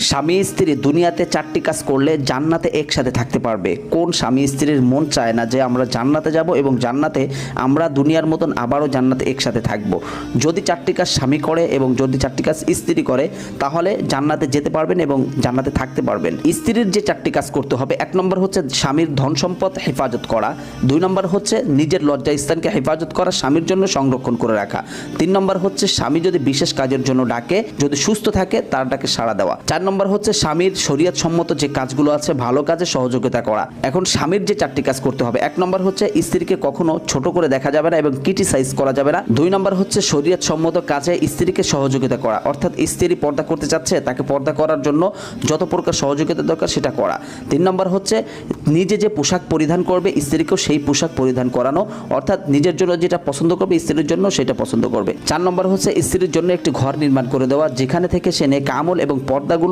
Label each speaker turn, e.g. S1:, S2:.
S1: স্বামী স্ত্রী দুনিয়াতে 4টি কাজ করলে জান্নাতে একসাথে থাকতে পারবে। কোন স্বামী স্ত্রীর মন চায় না যে আমরা জান্নাতে যাব এবং জান্নাতে আমরা দুনিয়ার মতন আবারও জান্নাতে একসাথে থাকব? যদি 4টি কাজ স্বামী করে এবং যদি 4টি কাজ স্ত্রী করে তাহলে জান্নাতে যেতে পারবেন এবং জান্নাতে থাকতে পারবেন। স্ত্রীর যে 4টি কাজ করতে হবে, 1 নম্বর হচ্ছে স্বামীর ধন সম্পদ হেফাজত করা, 2 নম্বর হচ্ছে নিজের লজ্জাস্থানকে হেফাজত করা, স্বামীর জন্য সংরক্ষণ করে রাখা, 3 নম্বর হচ্ছে স্বামী যদি বিশেষ কাজের জন্য ডাকে, যদি সুস্থ থাকে তার ডাকে সাড়া দেওয়া, 4 নম্বর হচ্ছে স্বামীর শরীয়ত সম্মত যে কাজগুলো আছে ভালো কাজে সহযোগিতা করা। এখন স্বামীর যে 4টি কাজ করতে হবে, 1 নম্বর হচ্ছে স্ত্রীকে কখনো ছোট করে দেখা যাবে না এবং ক্রিটিসাইজ করা যাবে না, 2 নম্বর হচ্ছে শরীয়ত সম্মত কাজে স্ত্রীকে সহযোগিতা করা, অর্থাৎ স্ত্রী পর্দা করতে চাচ্ছে তাকে পর্দা করার জন্য যত প্রকার সহযোগিতা দরকার সেটা করা, 3 নম্বর হচ্ছে নিজে যে পোশাক পরিধান করবে স্ত্রীকেও সেই পোশাক পরিধান করানো, অর্থাৎ নিজের জন্য যেটা পছন্দ করবে স্ত্রীর জন্য সেটা পছন্দ করবে, 4 নম্বর হচ্ছে স্ত্রীর জন্য একটি ঘর নির্মাণ করে দেওয়া যেখানে থেকে সে নেক আমল এবং পর্দাগুলো